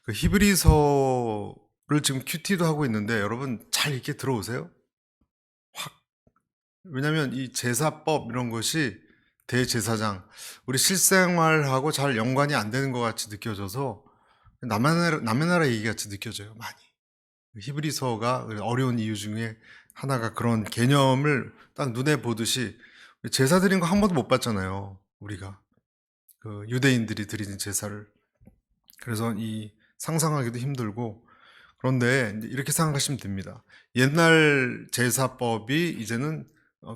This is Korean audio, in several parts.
그 히브리서를 지금 큐티도 하고 있는데 여러분 잘 이렇게 들어오세요? 확. 왜냐면 이 제사법 이런 것이 대제사장, 우리 실생활하고 잘 연관이 안 되는 것 같이 느껴져서 남의 나라 얘기 같이 느껴져요, 많이. 히브리서가 어려운 이유 중에 하나가 그런 개념을 딱 눈에 보듯이 제사 드린 거 한 번도 못 봤잖아요, 우리가. 그 유대인들이 드리는 제사를. 그래서 이 상상하기도 힘들고, 그런데 이제 이렇게 생각하시면 됩니다. 옛날 제사법이 이제는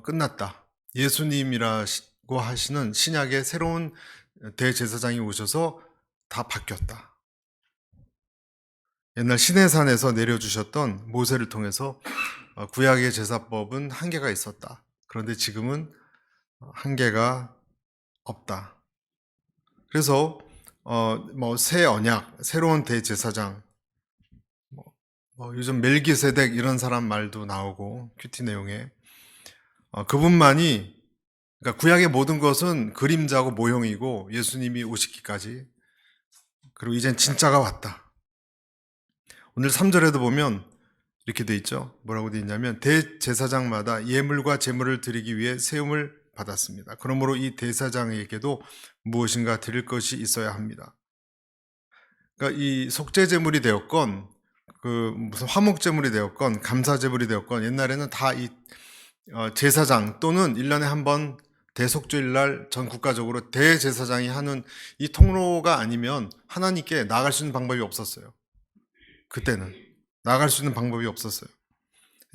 끝났다. 예수님이라고 하시는 신약의 새로운 대제사장이 오셔서 다 바뀌었다. 옛날 시내산에서 내려주셨던 모세를 통해서 구약의 제사법은 한계가 있었다. 그런데 지금은 한계가 없다. 그래서 새 언약, 새로운 대제사장, 요즘 멜기세덱 이런 사람 말도 나오고 큐티 내용에 그분만이, 그러니까 구약의 모든 것은 그림자고 모형이고 예수님이 오시기까지, 그리고 이젠 진짜가 왔다. 오늘 3절에도 보면 이렇게 돼 있죠. 뭐라고 돼 있냐면 대제사장마다 예물과 제물을 드리기 위해 세움을 받았습니다. 그러므로 이 대사장에게도 무엇인가 드릴 것이 있어야 합니다. 그러니까 이 속죄 제물이 되었건 그 무슨 화목 제물이 되었건 감사 제물이 되었건 옛날에는 다 이 제사장 또는 1년에 한 번 대속죄일 날 전 국가적으로 대제사장이 하는 이 통로가 아니면 하나님께 나아갈 수 있는 방법이 없었어요. 그때는 나아갈 수 있는 방법이 없었어요.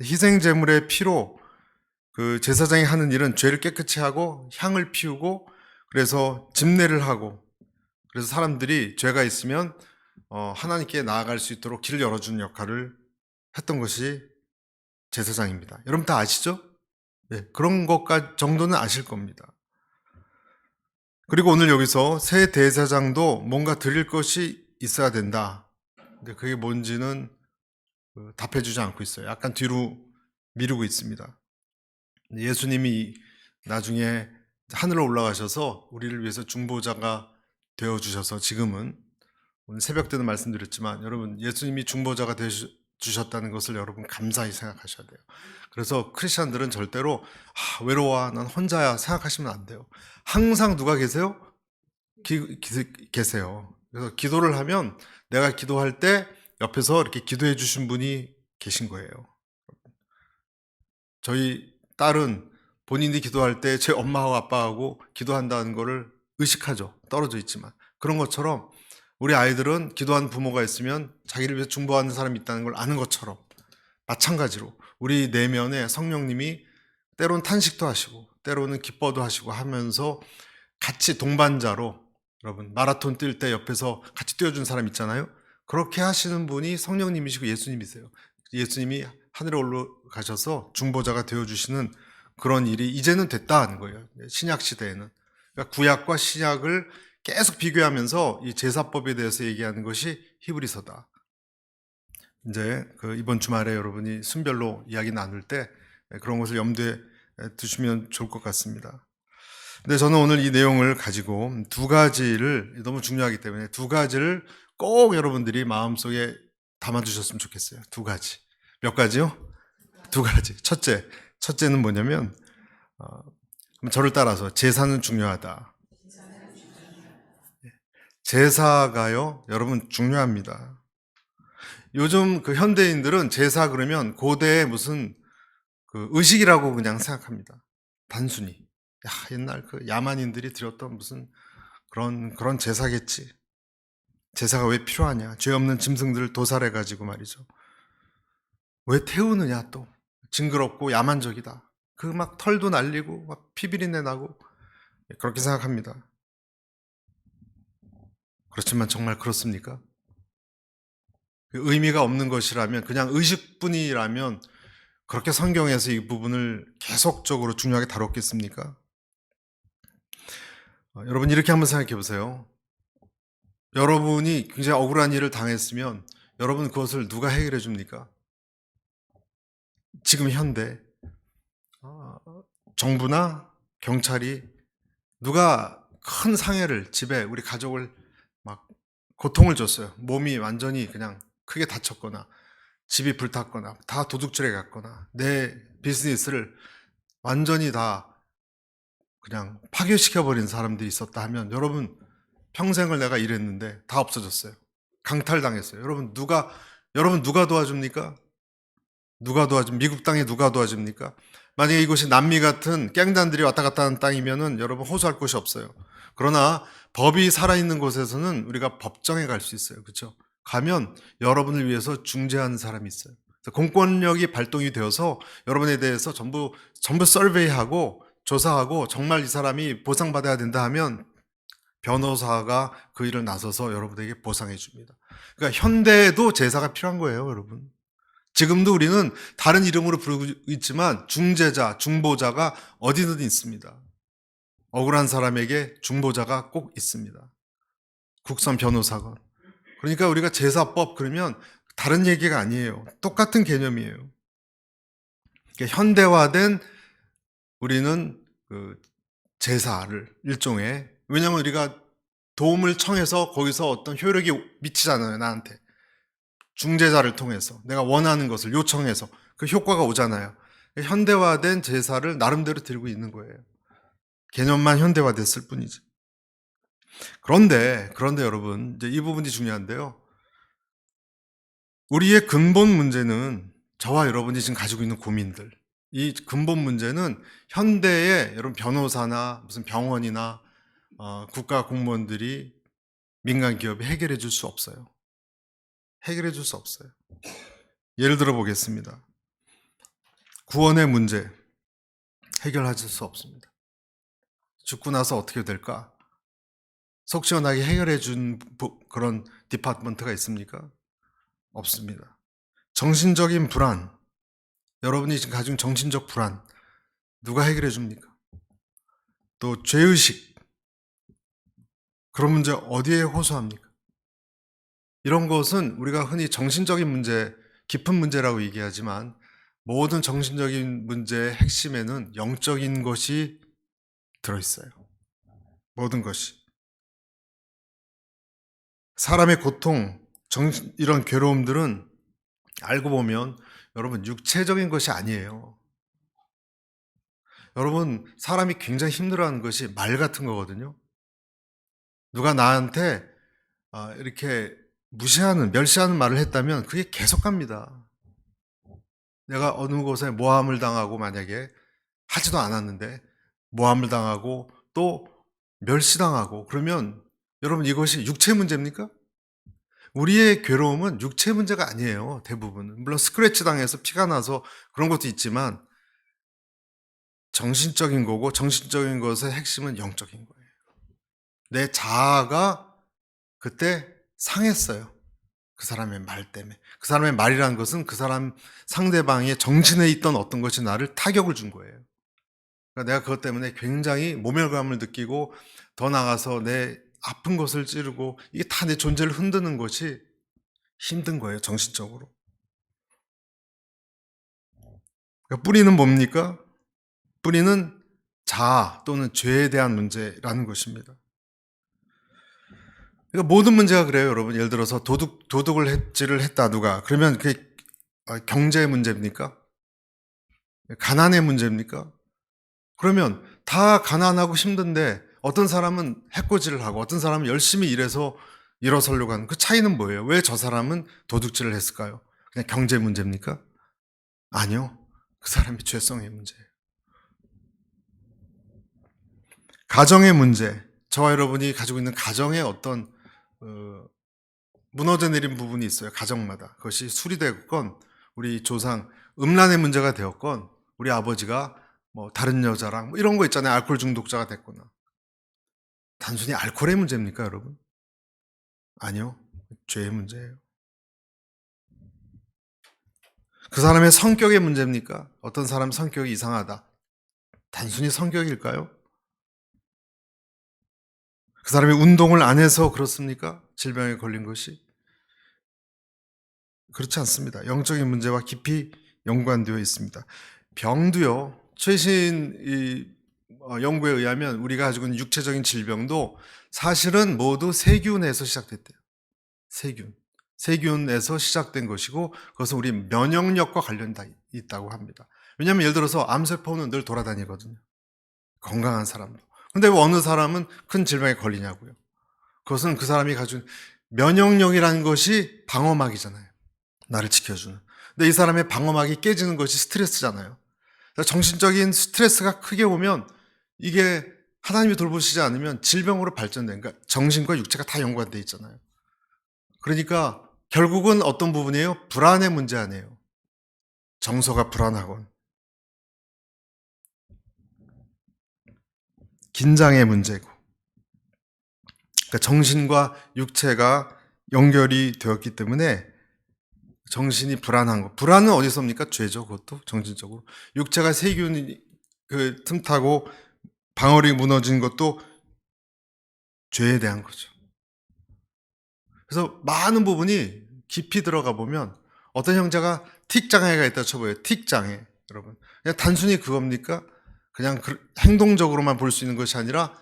희생 제물의 피로 그 제사장이 하는 일은 죄를 깨끗이 하고 향을 피우고, 그래서 집례를 하고, 그래서 사람들이 죄가 있으면 하나님께 나아갈 수 있도록 길을 열어주는 역할을 했던 것이 제사장입니다. 여러분 다 아시죠? 네, 그런 것까지 정도는 아실 겁니다. 그리고 오늘 여기서 새 대제사장도 뭔가 드릴 것이 있어야 된다. 근데 그게 뭔지는 답해주지 않고 있어요. 약간 뒤로 미루고 있습니다. 예수님이 나중에 하늘로 올라가셔서 우리를 위해서 중보자가 되어주셔서, 지금은 오늘 새벽 때도 말씀드렸지만 여러분 예수님이 중보자가 되주셨다는 것을 여러분 감사히 생각하셔야 돼요. 그래서 크리스찬들은 절대로 외로워, 난 혼자야 생각하시면 안 돼요. 항상 누가 계세요? 계세요. 그래서 기도를 하면 내가 기도할 때 옆에서 이렇게 기도해 주신 분이 계신 거예요. 저희 딸은 본인이 기도할 때 제 엄마하고 아빠하고 기도한다는 거를 의식하죠. 떨어져 있지만. 그런 것처럼 우리 아이들은 기도하는 부모가 있으면 자기를 위해서 중보하는 사람이 있다는 걸 아는 것처럼, 마찬가지로 우리 내면에 성령님이 때로는 탄식도 하시고 때로는 기뻐도 하시고 하면서 같이 동반자로, 여러분 마라톤 뛸 때 옆에서 같이 뛰어준 사람 있잖아요. 그렇게 하시는 분이 성령님이시고 예수님이세요. 예수님이 하늘에 올라가셔서 중보자가 되어주시는 그런 일이 이제는 됐다는 거예요. 신약 시대에는. 그러니까 구약과 신약을 계속 비교하면서 이 제사법에 대해서 얘기하는 것이 히브리서다. 이제 이번 주말에 여러분이 순별로 이야기 나눌 때 그런 것을 염두에 두시면 좋을 것 같습니다. 근데 저는 오늘 이 내용을 가지고 두 가지를, 너무 중요하기 때문에 두 가지를 꼭 여러분들이 마음속에 담아두셨으면 좋겠어요. 두 가지. 몇 가지요? 두 가지. 첫째는 뭐냐면 저를 따라서 제사는 중요하다. 제사가요, 여러분 중요합니다. 요즘 현대인들은 제사 그러면 고대의 무슨 의식이라고 그냥 생각합니다. 단순히. 옛날 야만인들이 드렸던 무슨 그런 제사겠지. 제사가 왜 필요하냐? 죄 없는 짐승들을 도살해가지고 말이죠. 왜 태우느냐 또. 징그럽고 야만적이다. 막 털도 날리고 막 피비린내 나고 그렇게 생각합니다. 그렇지만 정말 그렇습니까? 의미가 없는 것이라면, 그냥 의식뿐이라면 그렇게 성경에서 이 부분을 계속적으로 중요하게 다뤘겠습니까? 여러분 이렇게 한번 생각해 보세요. 여러분이 굉장히 억울한 일을 당했으면 여러분 그것을 누가 해결해 줍니까? 지금 현대 정부나 경찰이 누가 큰 상해를, 집에 우리 가족을 막 고통을 줬어요. 몸이 완전히 그냥 크게 다쳤거나 집이 불탔거나 다 도둑질해 갔거나 내 비즈니스를 완전히 다 그냥 파괴시켜버린 사람들이 있었다 하면 여러분 평생을 내가 일했는데 다 없어졌어요. 강탈당했어요. 여러분 누가 도와줍니까? 미국 땅에 누가 도와줍니까? 만약에 이곳이 남미 같은 갱단들이 왔다 갔다 하는 땅이면은 여러분 호소할 곳이 없어요. 그러나 법이 살아있는 곳에서는 우리가 법정에 갈 수 있어요. 그렇죠? 가면 여러분을 위해서 중재하는 사람이 있어요. 그래서 공권력이 발동이 되어서 여러분에 대해서 전부 서베이하고 조사하고 정말 이 사람이 보상받아야 된다 하면 변호사가 그 일을 나서서 여러분에게 보상해 줍니다. 그러니까 현대에도 제사가 필요한 거예요, 여러분. 지금도 우리는 다른 이름으로 부르고 있지만 중재자, 중보자가 어디든 있습니다. 억울한 사람에게 중보자가 꼭 있습니다. 국선 변호사건. 그러니까 우리가 제사법 그러면 다른 얘기가 아니에요. 똑같은 개념이에요. 그러니까 현대화된 우리는 그 제사를 일종의, 왜냐하면 우리가 도움을 청해서 거기서 어떤 효력이 미치잖아요, 나한테. 중재자를 통해서 내가 원하는 것을 요청해서 그 효과가 오잖아요. 현대화된 제사를 나름대로 들고 있는 거예요. 개념만 현대화됐을 뿐이지. 그런데 여러분, 이제 이 부분이 중요한데요. 우리의 근본 문제는 저와 여러분이 지금 가지고 있는 고민들, 이 근본 문제는 현대의 여러분 변호사나 무슨 병원이나 국가 공무원들이 민간 기업이 해결해 줄 수 없어요. 해결해 줄 수 없어요. 예를 들어 보겠습니다. 구원의 문제 해결하실 수 없습니다. 죽고 나서 어떻게 될까? 속 시원하게 해결해 준 그런 디파트먼트가 있습니까? 없습니다. 정신적인 불안, 여러분이 지금 가진 정신적 불안 누가 해결해 줍니까? 또 죄의식, 그런 문제 어디에 호소합니까? 이런 것은 우리가 흔히 정신적인 문제, 깊은 문제라고 얘기하지만 모든 정신적인 문제의 핵심에는 영적인 것이 들어있어요. 모든 것이. 사람의 고통, 이런 괴로움들은 알고 보면 여러분 육체적인 것이 아니에요. 여러분 사람이 굉장히 힘들어하는 것이 말 같은 거거든요. 누가 나한테 이렇게 무시하는, 멸시하는 말을 했다면 그게 계속 갑니다. 내가 어느 곳에 모함을 당하고 만약에 하지도 않았는데 모함을 당하고 또 멸시당하고 그러면 여러분 이것이 육체 문제입니까? 우리의 괴로움은 육체 문제가 아니에요. 대부분. 물론 스크래치 당해서 피가 나서 그런 것도 있지만 정신적인 거고, 정신적인 것의 핵심은 영적인 거예요. 내 자아가 그때 상했어요. 그 사람의 말 때문에. 그 사람의 말이라는 것은 그 사람 상대방의 정신에 있던 어떤 것이 나를 타격을 준 거예요. 그러니까 내가 그것 때문에 굉장히 모멸감을 느끼고 더 나아가서 내 아픈 것을 찌르고 이게 다 내 존재를 흔드는 것이 힘든 거예요, 정신적으로. 그러니까 뿌리는 뭡니까? 뿌리는 자아 또는 죄에 대한 문제라는 것입니다. 그러니까 모든 문제가 그래요, 여러분. 예를 들어서 도둑을 했다, 누가. 그러면 그게 경제의 문제입니까? 가난의 문제입니까? 그러면 다 가난하고 힘든데 어떤 사람은 해코지를 하고 어떤 사람은 열심히 일해서 일어서려고 하는 그 차이는 뭐예요? 왜 저 사람은 도둑질을 했을까요? 그냥 경제 문제입니까? 아니요. 그 사람의 죄성의 문제예요. 가정의 문제. 저와 여러분이 가지고 있는 가정의 어떤 무너져 내린 부분이 있어요. 가정마다. 그것이 수리되건 우리 조상 음란의 문제가 되었건 우리 아버지가 뭐 다른 여자랑 뭐 이런 거 있잖아요. 알코올 중독자가 됐거나. 단순히 알코올의 문제입니까, 여러분? 아니요. 죄의 문제예요. 그 사람의 성격의 문제입니까? 어떤 사람 성격이 이상하다. 단순히 성격일까요? 그 사람이 운동을 안 해서 그렇습니까? 질병에 걸린 것이? 그렇지 않습니다. 영적인 문제와 깊이 연관되어 있습니다. 병도요, 최신 연구에 의하면 우리가 가지고 있는 육체적인 질병도 사실은 모두 세균에서 시작됐대요. 세균. 세균에서 시작된 것이고 그것은 우리 면역력과 관련이 있다고 합니다. 왜냐하면 예를 들어서 암세포는 늘 돌아다니거든요. 건강한 사람도. 근데 왜 어느 사람은 큰 질병에 걸리냐고요. 그것은 그 사람이 가진 면역력이라는 것이 방어막이잖아요. 나를 지켜주는. 근데 이 사람의 방어막이 깨지는 것이 스트레스잖아요. 정신적인 스트레스가 크게 오면 이게 하나님이 돌보시지 않으면 질병으로 발전된, 그러니까 정신과 육체가 다 연관되어 있잖아요. 그러니까 결국은 어떤 부분이에요? 불안의 문제 아니에요. 정서가 불안하건 긴장의 문제고, 그러니까 정신과 육체가 연결이 되었기 때문에 정신이 불안한 거. 불안은 어디서 옵니까? 죄죠. 그것도 정신적으로. 육체가 세균이 틈타고 방어력이 무너진 것도 죄에 대한 거죠. 그래서 많은 부분이 깊이 들어가 보면 어떤 형제가 틱 장애가 있다 쳐봐요. 틱 장애, 여러분. 그냥 단순히 그겁니까? 그냥 행동적으로만 볼 수 있는 것이 아니라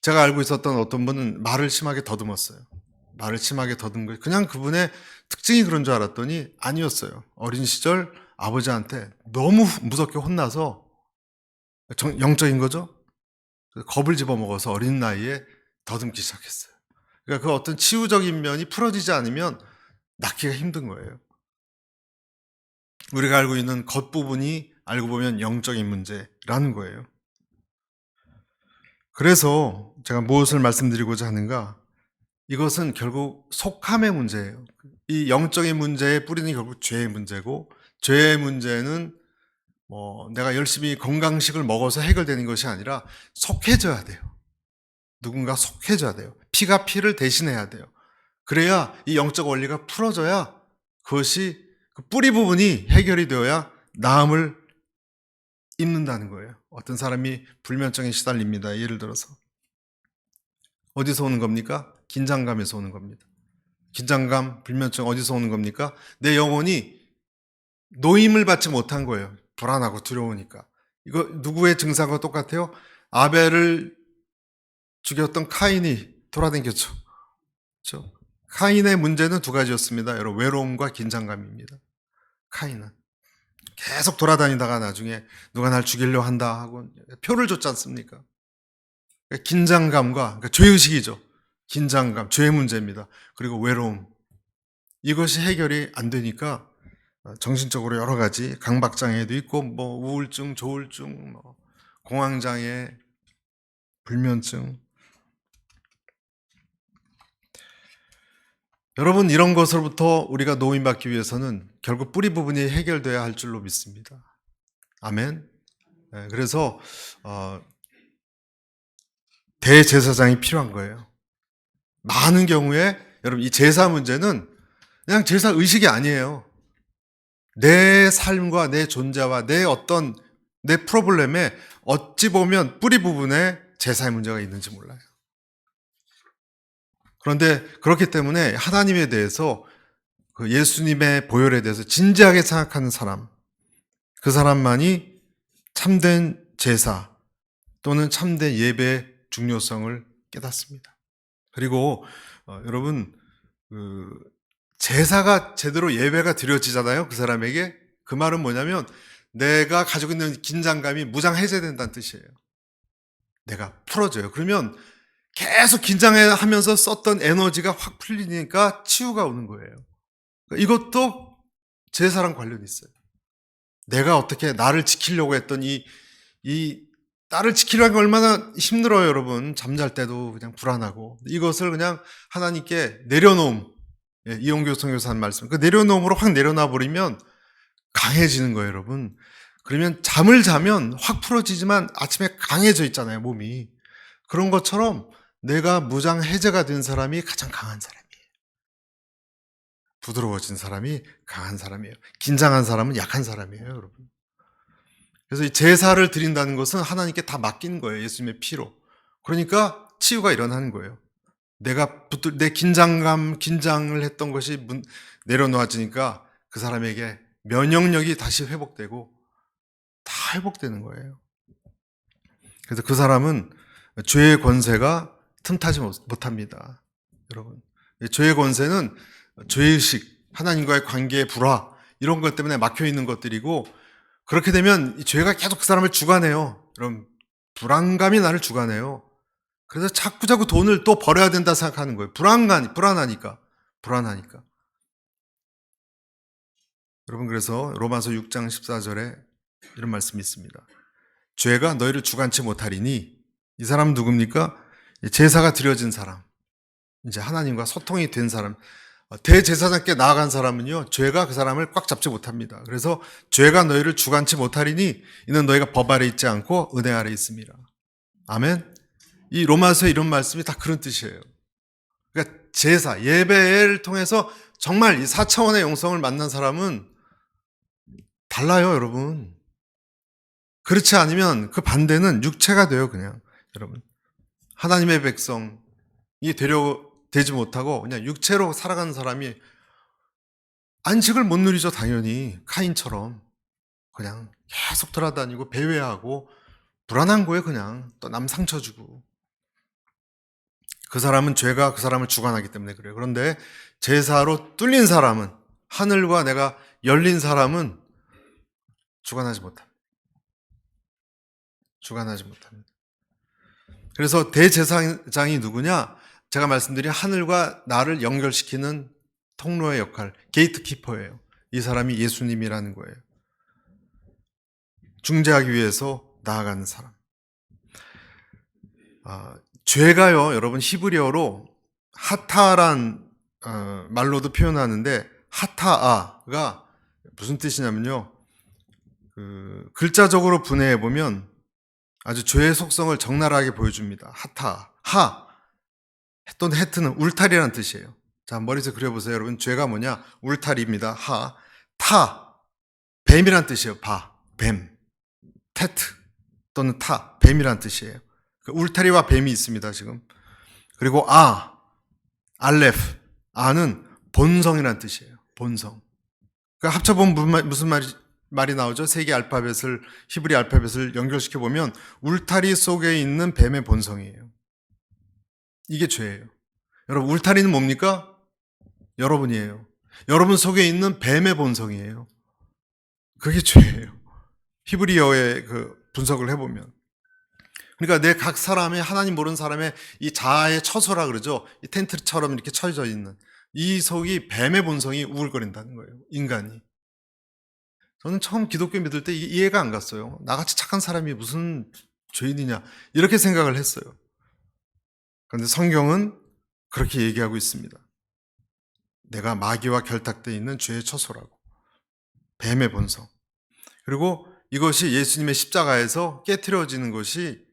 제가 알고 있었던 어떤 분은 말을 심하게 더듬었어요. 말을 심하게 더듬은 거. 그냥 그분의 특징이 그런 줄 알았더니 아니었어요. 어린 시절 아버지한테 너무 무섭게 혼나서 영적인 거죠. 겁을 집어먹어서 어린 나이에 더듬기 시작했어요. 그러니까 그 어떤 치유적인 면이 풀어지지 않으면 낫기가 힘든 거예요. 우리가 알고 있는 겉부분이 알고 보면 영적인 문제라는 거예요. 그래서 제가 무엇을 말씀드리고자 하는가? 이것은 결국 속함의 문제예요. 이 영적인 문제의 뿌리는 결국 죄의 문제고, 죄의 문제는 내가 열심히 건강식을 먹어서 해결되는 것이 아니라 속해져야 돼요. 누군가 속해져야 돼요. 피가 피를 대신해야 돼요. 그래야 이 영적 원리가 풀어져야 그것이 그 뿌리 부분이 해결이 되어야 나음을 입는다는 거예요. 어떤 사람이 불면증에 시달립니다. 예를 들어서. 어디서 오는 겁니까? 긴장감에서 오는 겁니다. 긴장감, 불면증 어디서 오는 겁니까? 내 영혼이 노임을 받지 못한 거예요. 불안하고 두려우니까. 이거 누구의 증상과 똑같아요? 아벨을 죽였던 카인이 돌아다녔죠. 그렇죠? 카인의 문제는 두 가지였습니다. 여러분, 외로움과 긴장감입니다. 카인은 계속 돌아다니다가 나중에 누가 날 죽이려 한다 하고 표를 줬지 않습니까? 긴장감과, 그러니까 죄의식이죠. 긴장감, 죄의 문제입니다. 그리고 외로움. 이것이 해결이 안 되니까 정신적으로 여러 가지 강박장애도 있고, 우울증, 조울증, 공황장애, 불면증. 여러분, 이런 것으로부터 우리가 노임받기 위해서는 결국 뿌리 부분이 해결돼야 할 줄로 믿습니다. 아멘. 그래서 대제사장이 필요한 거예요. 많은 경우에 여러분 이 제사 문제는 그냥 제사 의식이 아니에요. 내 삶과 내 존재와 내 프로블렘에 어찌 보면 뿌리 부분에 제사의 문제가 있는지 몰라요. 그런데 그렇기 때문에 하나님에 대해서 그 예수님의 보혈에 대해서 진지하게 생각하는 사람, 그 사람만이 참된 제사 또는 참된 예배의 중요성을 깨닫습니다. 그리고 여러분 제사가 제대로 예배가 드려지잖아요. 그 사람에게. 그 말은 뭐냐면 내가 가지고 있는 긴장감이 무장 해제된다는 뜻이에요. 내가 풀어져요. 그러면 계속 긴장하면서 썼던 에너지가 확 풀리니까 치유가 오는 거예요. 이것도 제사랑 관련이 있어요. 내가 어떻게 나를 지키려고 했던 나를 지키려는 게 얼마나 힘들어요, 여러분. 잠잘 때도 그냥 불안하고. 이것을 그냥 하나님께 내려놓음. 이용교 선교사 한 말씀. 그 내려놓음으로 확 내려놔 버리면 강해지는 거예요, 여러분. 그러면 잠을 자면 확 풀어지지만 아침에 강해져 있잖아요, 몸이. 그런 것처럼 내가 무장 해제가 된 사람이 가장 강한 사람이에요. 부드러워진 사람이 강한 사람이에요. 긴장한 사람은 약한 사람이에요, 여러분. 그래서 이 제사를 드린다는 것은 하나님께 다 맡기는 거예요. 예수님의 피로. 그러니까 치유가 일어나는 거예요. 내 긴장을 했던 것이 내려놓아지니까 그 사람에게 면역력이 다시 회복되고 다 회복되는 거예요. 그래서 그 사람은 죄의 권세가 틈타지 못합니다. 여러분. 죄의 권세는 죄의식, 하나님과의 관계의 불화, 이런 것 때문에 막혀 있는 것들이고, 그렇게 되면 이 죄가 계속 그 사람을 주관해요. 그럼 불안감이 나를 주관해요. 그래서 자꾸자꾸 돈을 또 벌어야 된다 생각하는 거예요. 불안하니까. 여러분, 그래서 로마서 6장 14절에 이런 말씀이 있습니다. 죄가 너희를 주관치 못하리니, 이 사람 누굽니까? 제사가 드려진 사람, 이제 하나님과 소통이 된 사람, 대제사장께 나아간 사람은요, 죄가 그 사람을 꽉 잡지 못합니다. 그래서 죄가 너희를 주관치 못하리니 이는 너희가 법 아래 있지 않고 은혜 아래 있습니다. 아멘. 이 로마서의 이런 말씀이 다 그런 뜻이에요. 그러니까 제사, 예배를 통해서 정말 이 4차원의 영성을 만난 사람은 달라요, 여러분. 그렇지 않으면 그 반대는 육체가 돼요, 그냥. 여러분, 하나님의 백성이 되지 못하고 그냥 육체로 살아가는 사람이 안식을 못 누리죠, 당연히. 카인처럼 그냥 계속 돌아다니고 배회하고 불안한 거예요, 그냥. 또 남 상처 주고. 그 사람은 죄가 그 사람을 주관하기 때문에 그래요. 그런데 제사로 뚫린 사람은, 하늘과 내가 열린 사람은 주관하지 못합니다. 그래서 대제사장이 누구냐? 제가 말씀드린 하늘과 나를 연결시키는 통로의 역할, 게이트키퍼예요. 이 사람이 예수님이라는 거예요. 중재하기 위해서 나아가는 사람. 죄가요, 여러분, 히브리어로 하타란 말로도 표현하는데, 하타아가 무슨 뜻이냐면요, 글자적으로 분해해 보면 아주 죄의 속성을 적나라하게 보여줍니다. 하타, 하 또는 헤트는 울타리라는 뜻이에요. 자, 머릿속에 그려보세요, 여러분. 죄가 뭐냐? 울타리입니다. 하, 타, 뱀이란 뜻이에요. 뱀, 테트 또는 타, 뱀이란 뜻이에요. 울타리와 뱀이 있습니다, 지금. 그리고 알레프, 아는 본성이란 뜻이에요. 본성. 그러니까 합쳐보면 무슨 말이 나오죠? 세계 알파벳을, 히브리 알파벳을 연결시켜보면 울타리 속에 있는 뱀의 본성이에요. 이게 죄예요. 여러분, 울타리는 뭡니까? 여러분이에요. 여러분 속에 있는 뱀의 본성이에요. 그게 죄예요. 히브리어의 그 분석을 해보면. 그러니까 내 각 사람의, 하나님 모르는 사람의 이 자아의 처소라 그러죠. 이 텐트처럼 이렇게 쳐져 있는 이 속이 뱀의 본성이 우글거린다는 거예요. 인간이. 저는 처음 기독교 믿을 때 이게 이해가 안 갔어요. 나같이 착한 사람이 무슨 죄인이냐, 이렇게 생각을 했어요. 그런데 성경은 그렇게 얘기하고 있습니다. 내가 마귀와 결탁되어 있는 죄의 처소라고. 뱀의 본성. 그리고 이것이 예수님의 십자가에서 깨트려지는 것이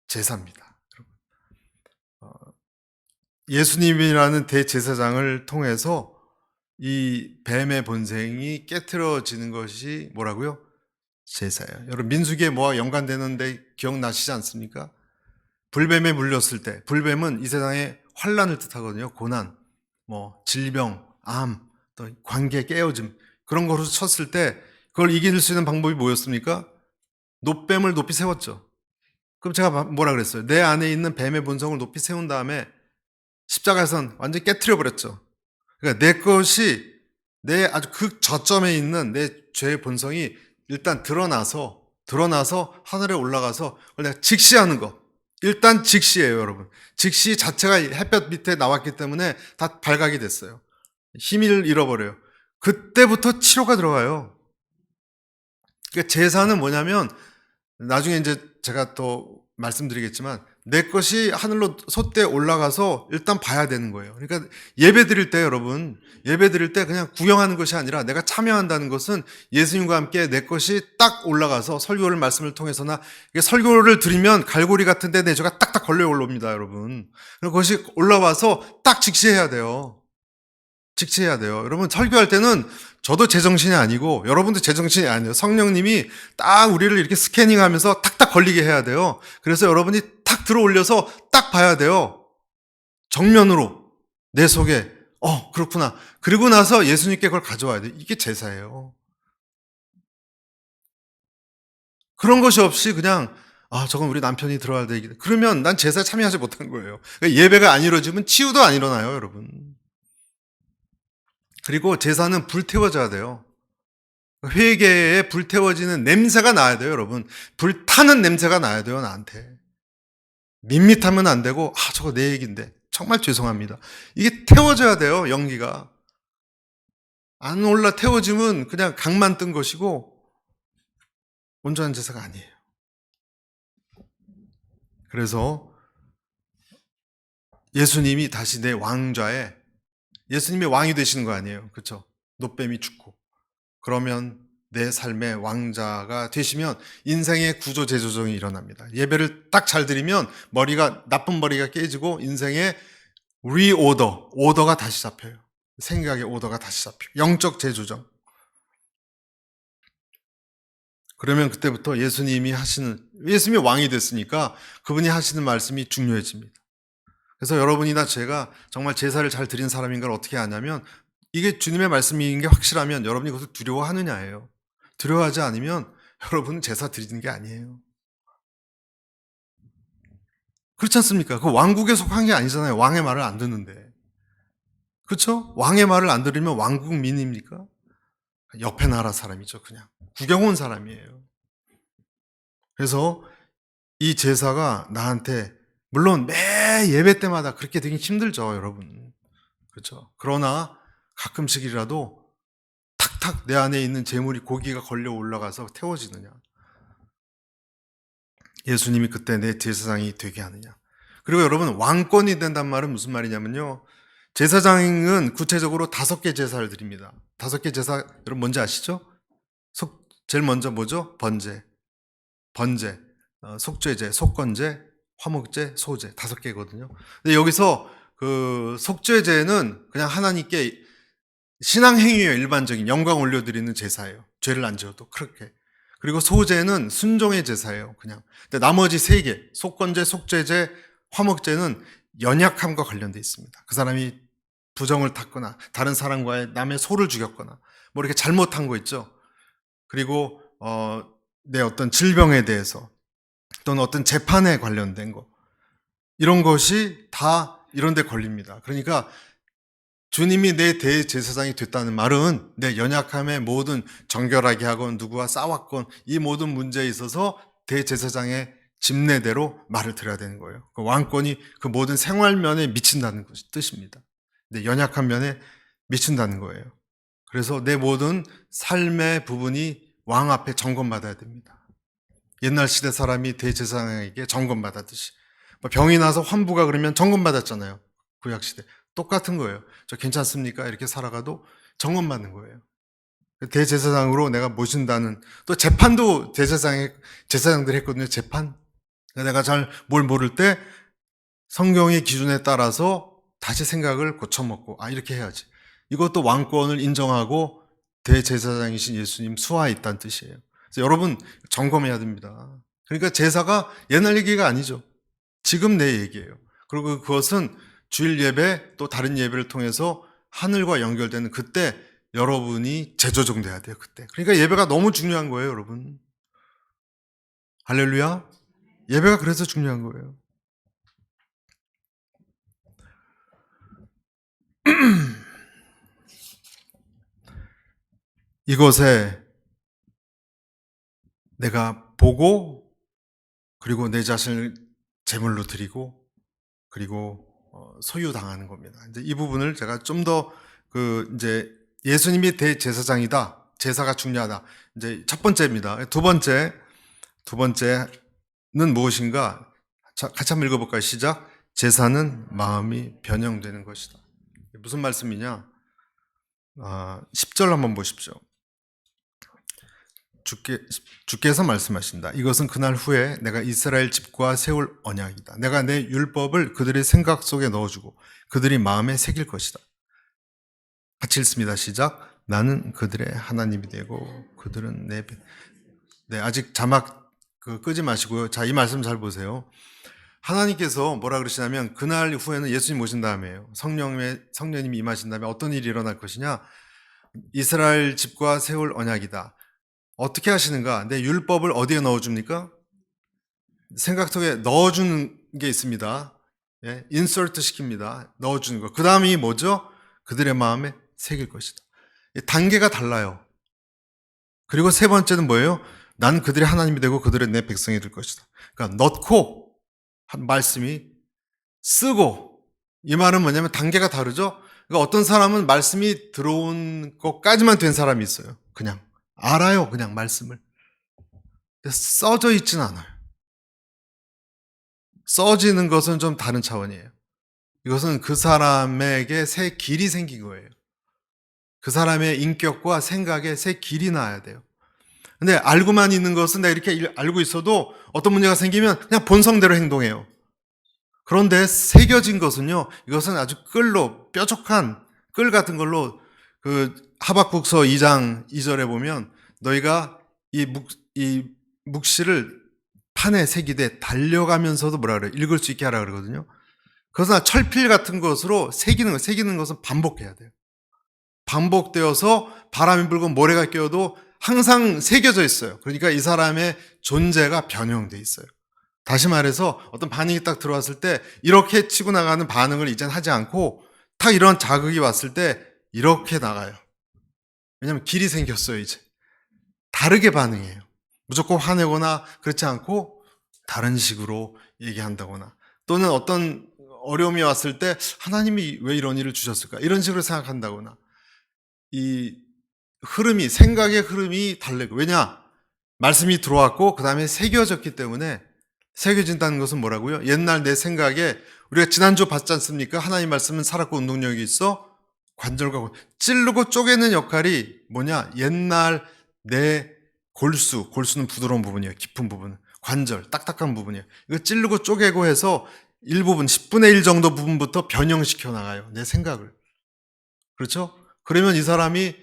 제사입니다. 예수님이라는 대제사장을 통해서 이 뱀의 본성이 깨트려지는 것이 뭐라고요? 제사예요. 여러분, 민수기에 뭐와 연관되는데 기억나시지 않습니까? 불뱀에 물렸을 때, 불뱀은 이 세상의 환난을 뜻하거든요. 고난, 질병, 암, 또 관계 깨어짐, 그런 거로 쳤을 때 그걸 이길 수 있는 방법이 뭐였습니까? 놋뱀을 높이 세웠죠. 그럼 제가 뭐라 그랬어요? 내 안에 있는 뱀의 본성을 높이 세운 다음에 십자가에선 완전히 깨트려 버렸죠. 그러니까 내 것이, 내 아주 저점에 있는 내 죄의 본성이 일단 드러나서 하늘에 올라가서 그걸 내가 직시하는 거. 일단 직시예요, 여러분. 직시 자체가 햇볕 밑에 나왔기 때문에 다 발각이 됐어요. 힘을 잃어버려요. 그때부터 치료가 들어가요. 그러니까 제사는 뭐냐면, 나중에 이제 제가 또 말씀드리겠지만, 내 것이 하늘로 솟대 올라가서 일단 봐야 되는 거예요. 그러니까 예배 드릴 때, 여러분, 예배 드릴 때 그냥 구경하는 것이 아니라 내가 참여한다는 것은 예수님과 함께 내 것이 딱 올라가서 설교를 말씀을 통해서나, 설교를 드리면 갈고리 같은데 내 죄가 딱딱 걸려 올라옵니다, 여러분. 그것이 올라와서 딱 직시해야 돼요. 여러분, 설교할 때는 저도 제정신이 아니고 여러분도 제정신이 아니에요. 성령님이 딱 우리를 이렇게 스캐닝하면서 탁탁 걸리게 해야 돼요. 그래서 여러분이 탁 들어 올려서 딱 봐야 돼요. 정면으로 내 속에 그렇구나. 그리고 나서 예수님께 그걸 가져와야 돼요. 이게 제사예요. 그런 것이 없이 그냥 저건 우리 남편이 들어야 되겠다. 그러면 난 제사에 참여하지 못한 거예요. 그러니까 예배가 안 이루어지면 치유도 안 일어나요, 여러분. 그리고 제사는 불태워져야 돼요. 회개에 불태워지는 냄새가 나야 돼요, 여러분. 불타는 냄새가 나야 돼요, 나한테. 밋밋하면 안 되고, 저거 내 얘기인데. 정말 죄송합니다. 이게 태워져야 돼요, 연기가. 안 올라 태워지면 그냥 강만 뜬 것이고, 온전한 제사가 아니에요. 그래서 예수님이 다시 내 왕좌에, 예수님이 왕이 되시는 거 아니에요. 그렇죠? 노뱀이 죽고. 그러면 내 삶의 왕자가 되시면 인생의 구조 재조정이 일어납니다. 예배를 딱 잘 드리면 나쁜 머리가 깨지고 인생의 오더가 다시 잡혀요. 생각의 오더가 다시 잡혀요. 영적 재조정. 그러면 그때부터 예수님이 왕이 됐으니까 그분이 하시는 말씀이 중요해집니다. 그래서 여러분이나 제가 정말 제사를 잘 드린 사람인 걸 어떻게 아냐면 이게 주님의 말씀인 게 확실하면 여러분이 그것을 두려워하느냐예요. 두려워하지 않으면 여러분은 제사 드리는 게 아니에요. 그렇지 않습니까? 그 왕국에 속한 게 아니잖아요. 왕의 말을 안 듣는데. 그렇죠? 왕의 말을 안 들으면 왕국민입니까? 옆에 나라 사람이죠, 그냥. 구경 온 사람이에요. 그래서 이 제사가 나한테 물론 매 예배 때마다 그렇게 되긴 힘들죠, 여러분. 그렇죠? 그러나 가끔씩이라도 탁탁 내 안에 있는 재물이 고기가 걸려 올라가서 태워지느냐. 예수님이 그때 내 제사장이 되게 하느냐. 그리고 여러분 왕권이 된단 말은 무슨 말이냐면요. 제사장은 구체적으로 5개 제사를 드립니다. 5개 제사 여러분 뭔지 아시죠? 제일 먼저 뭐죠? 번제, 속죄제, 속건제, 화목제, 소제 5개거든요. 근데 여기서 그 속죄제는 그냥 하나님께 신앙 행위예요. 일반적인 영광 올려드리는 제사예요. 죄를 안 지어도 그렇게. 그리고 소제는 순종의 제사예요. 그냥. 근데 나머지 3개, 속건제, 속죄제, 화목제는 연약함과 관련돼 있습니다. 그 사람이 부정을 탔거나 다른 사람과의 남의 소를 죽였거나 뭐 이렇게 잘못한 거 있죠. 그리고 내 어떤 질병에 대해서 또는 어떤 재판에 관련된 거 이런 것이 다 이런 데 걸립니다. 그러니까 주님이 내 대제사장이 됐다는 말은 내 연약함의 모든 정결하게 하건 누구와 싸웠건 이 모든 문제에 있어서 대제사장의 집례대로 말을 드려야 되는 거예요. 그 왕권이 그 모든 생활면에 미친다는 뜻입니다. 내 연약한 면에 미친다는 거예요. 그래서 내 모든 삶의 부분이 왕 앞에 점검받아야 됩니다. 옛날 시대 사람이 대제사장에게 점검받았듯이 병이 나서 환부가 그러면 점검받았잖아요. 구약시대. 똑같은 거예요. 저 괜찮습니까? 이렇게 살아가도 점검받는 거예요. 대제사장으로 내가 모신다는 또 재판도 제사장들이 했거든요. 재판. 내가 잘 뭘 모를 때 성경의 기준에 따라서 다시 생각을 고쳐먹고 이렇게 해야지. 이것도 왕권을 인정하고 대제사장이신 예수님 수하에 있다는 뜻이에요. 그래서 여러분 점검해야 됩니다. 그러니까 제사가 옛날 얘기가 아니죠. 지금 내 얘기예요. 그리고 그것은 주일 예배 또 다른 예배를 통해서 하늘과 연결되는 그때 여러분이 재조정돼야 돼요. 그때. 그러니까 예배가 너무 중요한 거예요, 여러분. 할렐루야. 예배가 그래서 중요한 거예요. 이것에 내가 보고 그리고 내 자신을 제물로 드리고 그리고 소유당하는 겁니다. 이제 이 부분을 제가 좀 더 이제 예수님이 대제사장이다. 제사가 중요하다. 이제 첫 번째입니다. 두 번째는 무엇인가? 자, 같이 한번 읽어볼까요? 시작. 제사는 마음이 변형되는 것이다. 무슨 말씀이냐? 10절 한번 보십시오. 주께서 말씀하신다. 이것은 그날 후에 내가 이스라엘 집과 세울 언약이다. 내가 내 율법을 그들의 생각 속에 넣어주고 그들이 마음에 새길 것이다. 같이 읽습니다. 시작. 나는 그들의 하나님이 되고 그들은 네, 아직 자막 끄지 마시고요. 자, 이 말씀 잘 보세요. 하나님께서 뭐라 그러시냐면 그날 후에는 예수님 오신 다음에요. 성령님이 임하신 다음에 어떤 일이 일어날 것이냐? 이스라엘 집과 세울 언약이다. 어떻게 하시는가? 내 율법을 어디에 넣어줍니까? 생각 속에 넣어주는 게 있습니다. 예, 인서트 시킵니다. 넣어주는 거. 그 다음이 뭐죠? 그들의 마음에 새길 것이다. 단계가 달라요. 그리고 세 번째는 뭐예요? 난 그들의 하나님이 되고 그들의 내 백성이 될 것이다. 그러니까 넣고 한 말씀이 쓰고, 이 말은 뭐냐면 단계가 다르죠? 그러니까 어떤 사람은 말씀이 들어온 것까지만 된 사람이 있어요. 그냥 알아요. 그냥 말씀을. 써져 있진 않아요. 써지는 것은 좀 다른 차원이에요. 이것은 그 사람에게 새 길이 생긴 거예요. 그 사람의 인격과 생각에 새 길이 나야 돼요. 근데 알고만 있는 것은 내가 이렇게 알고 있어도 어떤 문제가 생기면 그냥 본성대로 행동해요. 그런데 새겨진 것은요, 이것은 아주 끌로, 뾰족한 끌 같은 걸로, 그 하박국서 2장 2절에 보면 너희가 이 묵시를 판에 새기되 달려가면서도 뭐라 그래요? 읽을 수 있게 하라 그러거든요. 그러나 철필 같은 것으로 새기는 것은 반복해야 돼요. 반복되어서 바람이 불고 모래가 끼어도 항상 새겨져 있어요. 그러니까 이 사람의 존재가 변형돼 있어요. 다시 말해서 어떤 반응이 딱 들어왔을 때 이렇게 치고 나가는 반응을 이젠 하지 않고 딱 이런 자극이 왔을 때 이렇게 나가요. 왜냐하면 길이 생겼어요. 이제 다르게 반응해요. 무조건 화내거나 그렇지 않고 다른 식으로 얘기한다거나, 또는 어떤 어려움이 왔을 때 하나님이 왜 이런 일을 주셨을까 이런 식으로 생각한다거나, 이 흐름이, 생각의 흐름이 달라요. 왜냐? 말씀이 들어왔고 그 다음에 새겨졌기 때문에. 새겨진다는 것은 뭐라고요? 옛날 내 생각에, 우리가 지난주 봤지 않습니까? 하나님 말씀은 살았고 운동력이 있어 관절과 찌르고 쪼개는 역할이 뭐냐? 옛날 내 골수는 부드러운 부분이에요. 깊은 부분, 관절, 딱딱한 부분이에요. 이거 찌르고 쪼개고 해서 일부분, 10분의 1 정도 부분부터 변형시켜 나가요. 내 생각을. 그렇죠? 그러면 이 사람이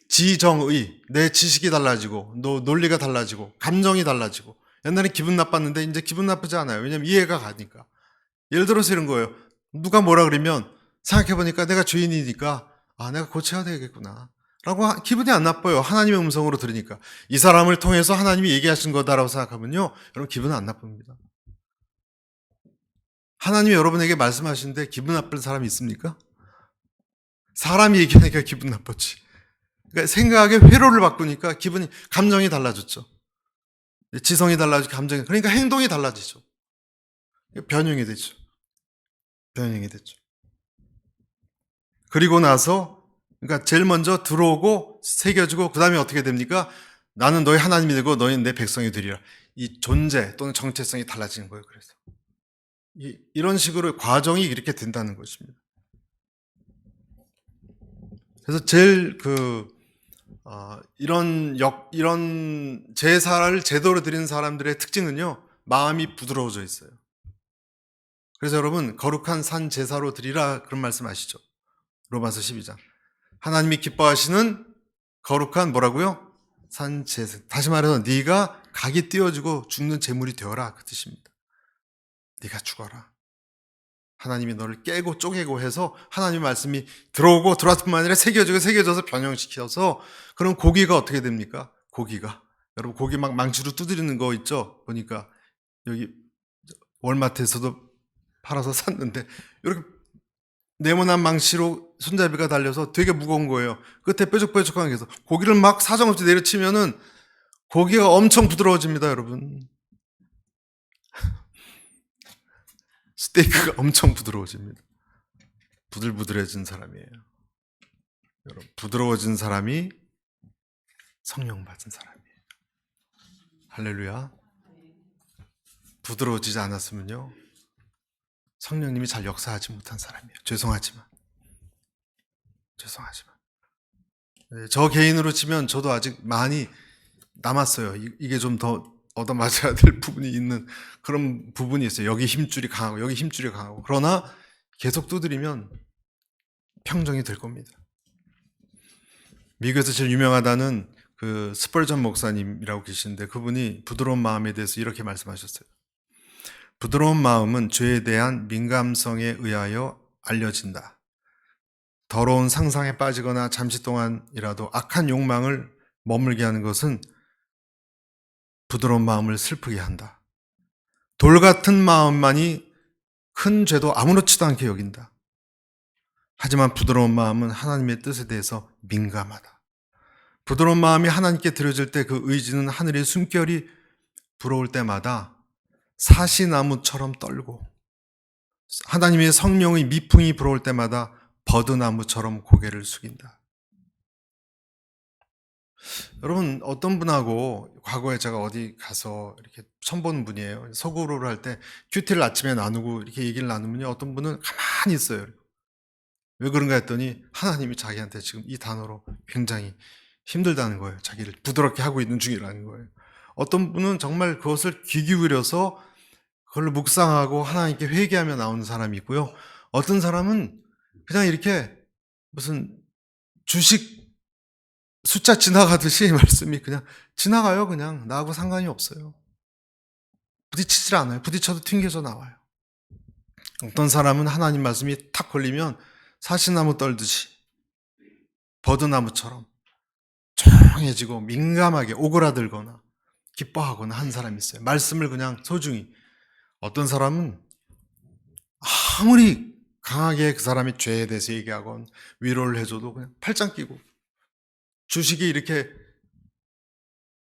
지정의, 내 지식이 달라지고, 논리가 달라지고, 감정이 달라지고. 옛날에 기분 나빴는데 이제 기분 나쁘지 않아요. 왜냐면 이해가 가니까. 예를 들어서 이런 거예요. 누가 뭐라 그러면 생각해보니까 내가 주인이니까 내가 고쳐야 되겠구나 라고 기분이 안 나빠요. 하나님의 음성으로 들으니까. 이 사람을 통해서 하나님이 얘기하신 거다라고 생각하면요, 여러분 기분은 안 나쁩니다. 하나님이 여러분에게 말씀하시는데 기분 나쁠 사람이 있습니까? 사람이 얘기하니까 기분 나빴지. 그러니까 생각의 회로를 바꾸니까 감정이 달라졌죠. 지성이 달라지고 감정이, 그러니까 행동이 달라지죠. 변형이 되죠. 변형이 됐죠. 그리고 나서, 그러니까 제일 먼저 들어오고 새겨주고 그 다음에 어떻게 됩니까? 나는 너희 하나님이 되고 너희는 내 백성이 되리라. 이 존재 또는 정체성이 달라지는 거예요. 그래서 이런 식으로 과정이 이렇게 된다는 것입니다. 그래서 제일 이런 제사를 제대로 드리는 사람들의 특징은요, 마음이 부드러워져 있어요. 그래서 여러분, 거룩한 산 제사로 드리라 그런 말씀 아시죠? 로마서 12장. 하나님이 기뻐하시는 거룩한 뭐라고요? 산 제사. 다시 말해서 네가 각이 띄어지고 죽는 제물이 되어라, 그 뜻입니다. 네가 죽어라. 하나님이 너를 깨고 쪼개고 해서 하나님의 말씀이 들어오고 들어왔을 뿐만 아니라 새겨져서 변형시켜서, 그럼 고기가 어떻게 됩니까? 고기가, 여러분 고기 막 망치로 두드리는 거 있죠? 보니까 여기 월마트에서도 팔아서 샀는데 이렇게 네모난 망치로 손잡이가 달려서 되게 무거운 거예요. 끝에 뾰족뾰족한 게 있어. 고기를 막 사정없이 내려치면은 고기가 엄청 부드러워집니다, 여러분. 스테이크가 엄청 부드러워집니다. 부들부들해진 사람이에요. 여러분, 부드러워진 사람이 성령 받은 사람이에요. 할렐루야. 부드러워지지 않았으면요, 성령님이 잘 역사하지 못한 사람이에요. 죄송하지만. 저 개인으로 치면 저도 아직 많이 남았어요. 이게 좀 더 얻어맞아야 될 부분이 있는 그런 부분이 있어요. 여기 힘줄이 강하고 여기 힘줄이 강하고. 그러나 계속 두드리면 평정이 될 겁니다. 미국에서 제일 유명하다는 그 스펄전 목사님이라고 계시는데, 그분이 부드러운 마음에 대해서 이렇게 말씀하셨어요. 부드러운 마음은 죄에 대한 민감성에 의하여 알려진다. 더러운 상상에 빠지거나 잠시 동안이라도 악한 욕망을 머물게 하는 것은 부드러운 마음을 슬프게 한다. 돌 같은 마음만이 큰 죄도 아무렇지도 않게 여긴다. 하지만 부드러운 마음은 하나님의 뜻에 대해서 민감하다. 부드러운 마음이 하나님께 드려질 때 그 의지는 하늘의 숨결이 불어올 때마다 사시나무처럼 떨고 하나님의 성령의 미풍이 불어올 때마다 버드나무처럼 고개를 숙인다. 여러분, 어떤 분하고 과거에 제가 어디 가서 이렇게 처음 보는 분이에요. 서구로를 할 때 큐티를 아침에 나누고 이렇게 얘기를 나누면요, 어떤 분은 가만히 있어요. 왜 그런가 했더니 하나님이 자기한테 지금 이 단어로 굉장히 힘들다는 거예요. 자기를 부드럽게 하고 있는 중이라는 거예요. 어떤 분은 정말 그것을 귀 기울여서 그걸로 묵상하고 하나님께 회개하며 나오는 사람이 있고요. 어떤 사람은 그냥 이렇게 무슨 주식 숫자 지나가듯이 말씀이 그냥 지나가요. 그냥 나하고 상관이 없어요. 부딪히질 않아요. 부딪혀도 튕겨져 나와요. 어떤 사람은 하나님 말씀이 탁 걸리면 사시나무 떨듯이 버드나무처럼 조용해지고 민감하게 오그라들거나 기뻐하거나 한 사람이 있어요. 말씀을 그냥 소중히. 어떤 사람은 아무리 강하게 그 사람의 죄에 대해서 얘기하건 위로를 해줘도 그냥 팔짱 끼고 주식이 이렇게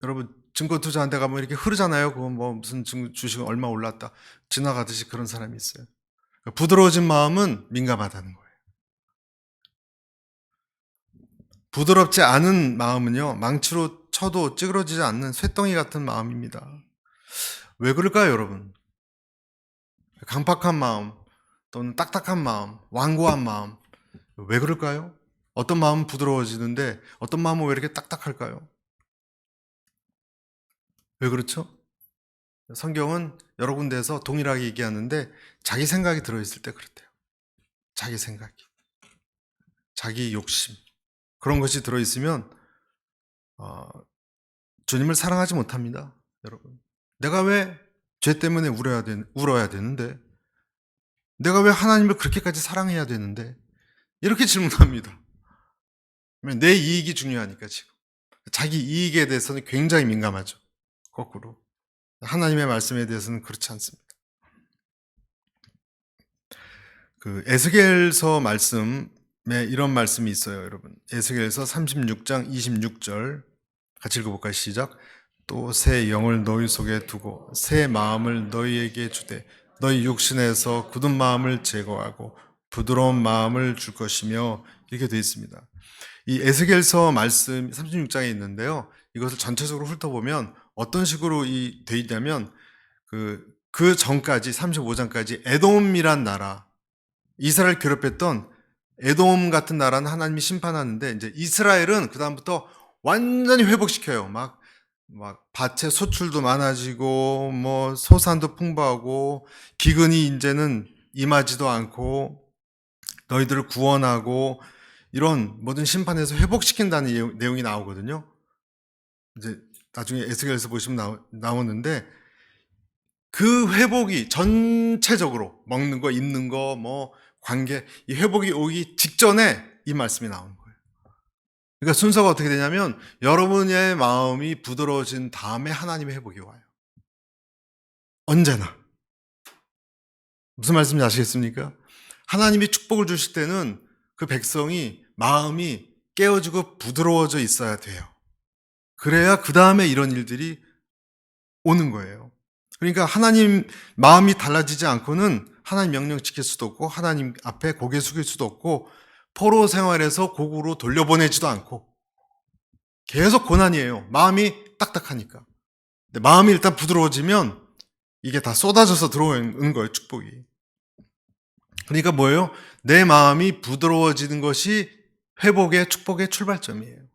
여러분 증거 투자한 데 가면 이렇게 흐르잖아요. 그건 뭐 무슨 주식은 얼마 올랐다 지나가듯이 그런 사람이 있어요. 부드러워진 마음은 민감하다는 거예요. 부드럽지 않은 마음은요, 망치로 쳐도 찌그러지지 않는 쇳덩이 같은 마음입니다. 왜 그럴까요, 여러분? 강팍한 마음 또는 딱딱한 마음, 완고한 마음, 왜 그럴까요? 어떤 마음은 부드러워지는데 어떤 마음은 왜 이렇게 딱딱할까요? 왜 그렇죠? 성경은 여러 군데에서 동일하게 얘기하는데 자기 생각이 들어있을 때 그렇대요. 자기 생각이, 자기 욕심, 그런 것이 들어있으면 주님을 사랑하지 못합니다. 여러분, 내가 왜 죄 때문에 울어야 되는데, 내가 왜 하나님을 그렇게까지 사랑해야 되는데, 이렇게 질문합니다. 내 이익이 중요하니까. 지금 자기 이익에 대해서는 굉장히 민감하죠. 거꾸로 하나님의 말씀에 대해서는 그렇지 않습니다. 그 에스겔서 말씀에 이런 말씀이 있어요, 여러분. 에스겔서 36장 26절 같이 읽어볼까요? 시작. 또 새 영을 너희 속에 두고 새 마음을 너희에게 주되 너희 육신에서 굳은 마음을 제거하고 부드러운 마음을 줄 것이며, 이렇게 되어 있습니다. 이 에스겔서 말씀 36장에 있는데요, 이것을 전체적으로 훑어보면 어떤 식으로 되어 있냐면 그 전까지 35장까지 에돔이란 나라, 이스라엘 괴롭혔던 에돔 같은 나라는 하나님이 심판하는데, 이제 이스라엘은 그 다음부터 완전히 회복시켜요. 막 밭에 소출도 많아지고 뭐 소산도 풍부하고 기근이 이제는 임하지도 않고 너희들을 구원하고 이런 모든 심판에서 회복시킨다는 내용이 나오거든요. 이제 나중에 에스겔에서 보시면 나오는데, 그 회복이 전체적으로 먹는 거, 입는 거, 뭐 관계, 이 회복이 오기 직전에 이 말씀이 나오는 거예요. 그러니까 순서가 어떻게 되냐면 여러분의 마음이 부드러워진 다음에 하나님의 회복이 와요. 언제나. 무슨 말씀인지 아시겠습니까? 하나님이 축복을 주실 때는 그 백성이 마음이 깨어지고 부드러워져 있어야 돼요. 그래야 그 다음에 이런 일들이 오는 거예요. 그러니까 하나님 마음이 달라지지 않고는 하나님 명령 지킬 수도 없고 하나님 앞에 고개 숙일 수도 없고 포로 생활에서 고국으로 돌려보내지도 않고 계속 고난이에요. 마음이 딱딱하니까. 근데 마음이 일단 부드러워지면 이게 다 쏟아져서 들어오는 거예요, 축복이. 그러니까 뭐예요? 내 마음이 부드러워지는 것이 회복의 축복의 출발점이에요.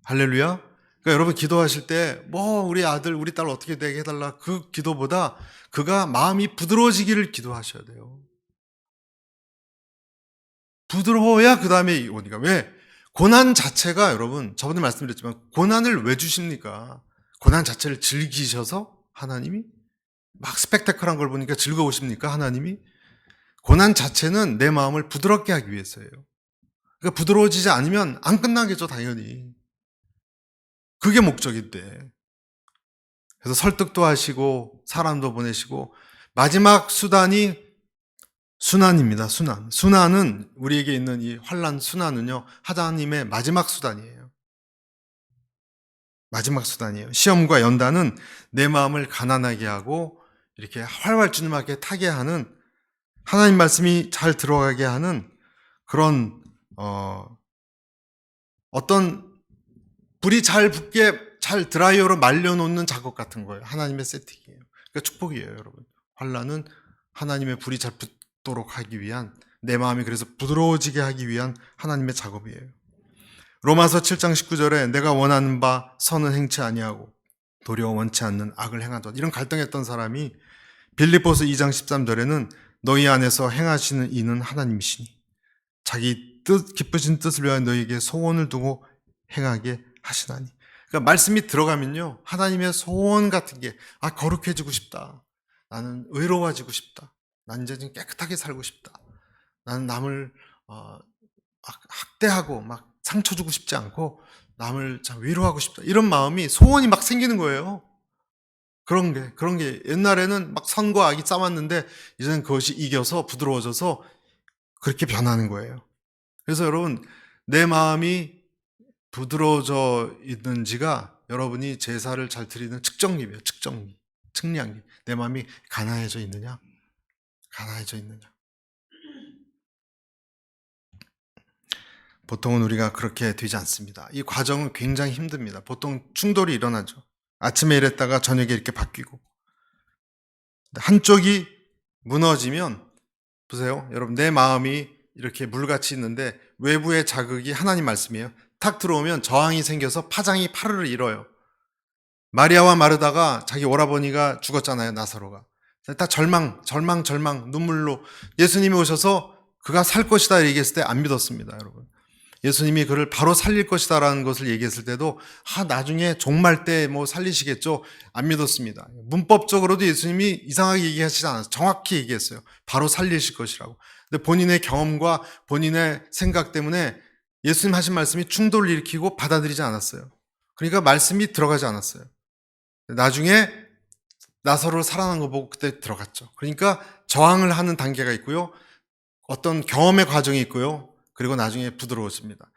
할렐루야. 그러니까 여러분 기도하실 때 뭐 우리 아들 우리 딸 어떻게 되게 해달라, 그 기도보다 그가 마음이 부드러워지기를 기도하셔야 돼요. 부드러워야 그 다음에 오니까. 왜? 고난 자체가, 여러분 저번에 말씀드렸지만 고난을 왜 주십니까? 고난 자체를 즐기셔서 하나님이 막 스펙타클한 걸 보니까 즐거우십니까? 하나님이? 고난 자체는 내 마음을 부드럽게 하기 위해서예요. 그러니까 부드러워지지 않으면 안 끝나겠죠, 당연히. 그게 목적인데. 그래서 설득도 하시고 사람도 보내시고 마지막 수단이 순환입니다. 순환. 순환은 우리에게 있는 이 환난 순환은요. 하나님의 마지막 수단이에요. 마지막 수단이에요. 시험과 연단은 내 마음을 가난하게 하고 이렇게 활활주춤하게 타게 하는 하나님 말씀이 잘 들어가게 하는 그런 어떤 불이 잘 붙게 잘 드라이어로 말려놓는 작업 같은 거예요. 하나님의 세팅이에요. 그러니까 축복이에요, 여러분. 환난은 하나님의 불이 잘 붙도록 하기 위한 내 마음이 그래서 부드러워지게 하기 위한 하나님의 작업이에요. 로마서 7장 19절에 내가 원하는 바 선은 행치 아니하고 도리어 원치 않는 악을 행하던 이런 갈등했던 사람이 빌립보서 2장 13절에는 너희 안에서 행하시는 이는 하나님이시니 자기 뜻 기쁘신 뜻을 위하여 너희에게 소원을 두고 행하게 하시나니. 그러니까 말씀이 들어가면요 하나님의 소원 같은 게 거룩해지고 싶다. 나는 의로워지고 싶다. 난 이제 좀 깨끗하게 살고 싶다. 나는 남을 학대하고 막 상처 주고 싶지 않고 남을 참 위로하고 싶다. 이런 마음이 소원이 막 생기는 거예요. 그런 게 옛날에는 막 선과 악이 싸웠는데 이제는 그것이 이겨서 부드러워져서 그렇게 변하는 거예요. 그래서 여러분 내 마음이 부드러워져 있는지가 여러분이 제사를 잘 드리는 측정기예요. 측량기. 내 마음이 가난해져 있느냐? 가난해져 있느냐? 보통은 우리가 그렇게 되지 않습니다. 이 과정은 굉장히 힘듭니다. 보통 충돌이 일어나죠. 아침에 이랬다가 저녁에 이렇게 바뀌고. 한쪽이 무너지면 보세요. 여러분 내 마음이 이렇게 물같이 있는데 외부의 자극이 하나님 말씀이에요. 탁 들어오면 저항이 생겨서 파장이 파르르 일어요. 마리아와 마르다가 자기 오라버니가 죽었잖아요. 나사로가. 다 절망 눈물로 예수님이 오셔서 그가 살 것이다 얘기했을 때 안 믿었습니다. 여러분. 예수님이 그를 바로 살릴 것이다라는 것을 얘기했을 때도 나중에 종말 때 뭐 살리시겠죠. 안 믿었습니다. 문법적으로도 예수님이 이상하게 얘기하시지 않았어요. 정확히 얘기했어요. 바로 살리실 것이라고. 근데 본인의 경험과 본인의 생각 때문에 예수님 하신 말씀이 충돌을 일으키고 받아들이지 않았어요. 그러니까 말씀이 들어가지 않았어요. 나중에 나사로를 살아난 거 보고 그때 들어갔죠. 그러니까 저항을 하는 단계가 있고요. 어떤 경험의 과정이 있고요. 그리고 나중에 부드러워집니다.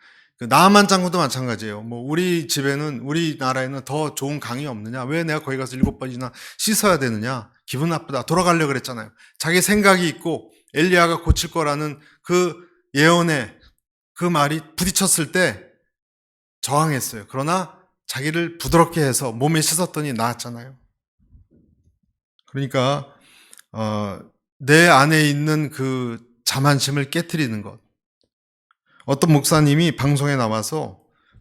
나아만 장군도 마찬가지예요. 뭐 우리 집에는 우리나라에는 더 좋은 강이 없느냐? 왜 내가 거기 가서 7번이나 씻어야 되느냐? 기분 나쁘다. 돌아가려고 그랬잖아요. 자기 생각이 있고 엘리야가 고칠 거라는 그 예언에 그 말이 부딪혔을 때 저항했어요. 그러나 자기를 부드럽게 해서 몸에 씻었더니 나았잖아요. 그러니까 내 안에 있는 그 자만심을 깨트리는 것. 어떤 목사님이 방송에 나와서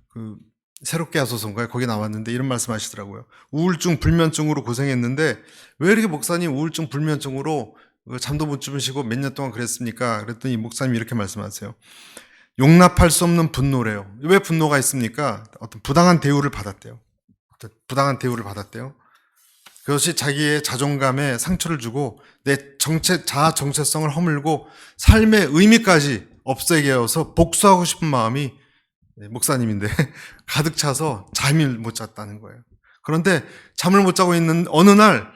그 새롭게 하소서인가요? 거기 나왔는데 이런 말씀 하시더라고요. 우울증, 불면증으로 고생했는데 왜 이렇게 목사님 우울증, 불면증으로 잠도 못 주무시고 몇 년 동안 그랬습니까? 그랬더니 목사님이 이렇게 말씀하세요. 용납할 수 없는 분노래요. 왜 분노가 있습니까? 어떤 부당한 대우를 받았대요. 그것이 자기의 자존감에 상처를 주고 내 자아 정체성을 허물고 삶의 의미까지 없애게 해서 복수하고 싶은 마음이 목사님인데 가득 차서 잠을 못 잤다는 거예요. 그런데 잠을 못 자고 있는 어느 날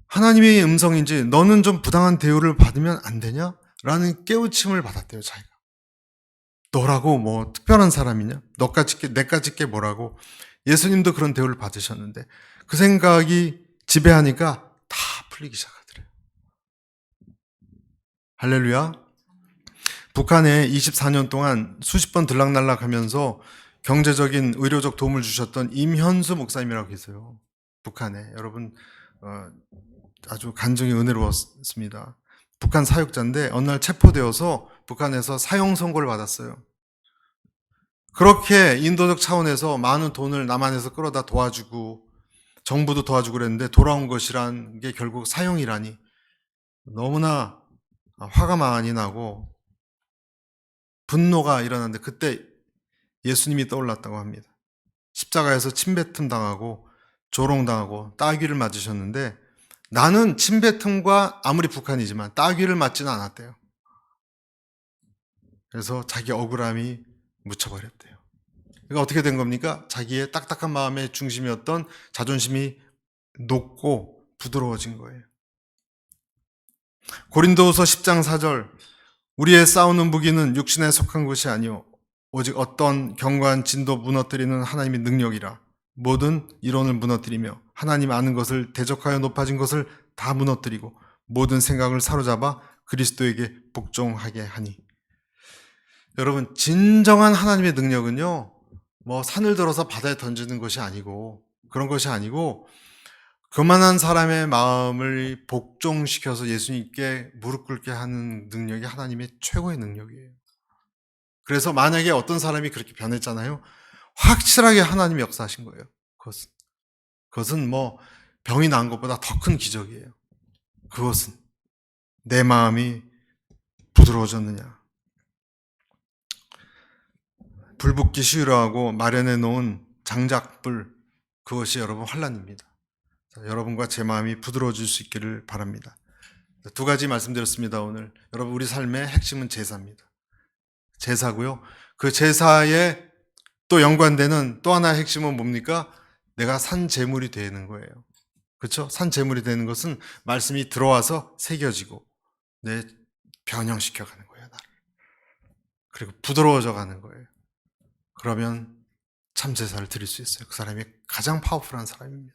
하나님의 음성인지 너는 좀 부당한 대우를 받으면 안 되냐? 라는 깨우침을 받았대요, 자기가. 너라고 뭐 특별한 사람이냐? 내까짓 게 뭐라고? 예수님도 그런 대우를 받으셨는데 그 생각이 지배하니까 다 풀리기 시작하더래요. 할렐루야. 북한에 24년 동안 수십 번 들락날락 하면서 경제적인 의료적 도움을 주셨던 임현수 목사님이라고 계세요. 북한에. 여러분 아주 간증이 은혜로웠습니다. 북한 사역자인데 어느 날 체포되어서 북한에서 사형 선고를 받았어요. 그렇게 인도적 차원에서 많은 돈을 남한에서 끌어다 도와주고 정부도 도와주고 그랬는데 돌아온 것이란 게 결국 사형이라니 너무나 화가 많이 나고 분노가 일어났는데 그때 예수님이 떠올랐다고 합니다. 십자가에서 침뱉음 당하고 조롱당하고 따귀를 맞으셨는데 나는 침뱉음과 아무리 북한이지만 따귀를 맞지는 않았대요. 그래서 자기 억울함이 묻혀버렸대요. 그러니까 어떻게 된 겁니까? 자기의 딱딱한 마음의 중심이었던 자존심이 높고 부드러워진 거예요. 고린도후서 10장 4절 우리의 싸우는 무기는 육신에 속한 것이 아니요 오직 어떤 견고한 진도 무너뜨리는 하나님의 능력이라. 모든 이론을 무너뜨리며 하나님 아는 것을 대적하여 높아진 것을 다 무너뜨리고 모든 생각을 사로잡아 그리스도에게 복종하게 하니. 여러분, 진정한 하나님의 능력은요, 뭐 산을 들어서 바다에 던지는 것이 아니고 그런 것이 아니고 그만한 사람의 마음을 복종시켜서 예수님께 무릎 꿇게 하는 능력이 하나님의 최고의 능력이에요. 그래서 만약에 어떤 사람이 그렇게 변했잖아요. 확실하게 하나님이 역사하신 거예요. 그것은 뭐 병이 나은 것보다 더 큰 기적이에요. 그것은 내 마음이 부드러워졌느냐. 불붙기 싫어하고 마련해 놓은 장작불, 그것이 여러분 환난입니다. 여러분과 제 마음이 부드러워질 수 있기를 바랍니다. 두 가지 말씀드렸습니다. 오늘 여러분, 우리 삶의 핵심은 제사입니다. 제사고요. 그 제사에 또 연관되는 또 하나의 핵심은 뭡니까? 내가 산 제물이 되는 거예요. 그렇죠? 산 제물이 되는 것은 말씀이 들어와서 새겨지고 내 변형시켜 가는 거예요, 나를. 그리고 부드러워져 가는 거예요. 그러면 참 제사를 드릴 수 있어요. 그 사람이 가장 파워풀한 사람입니다.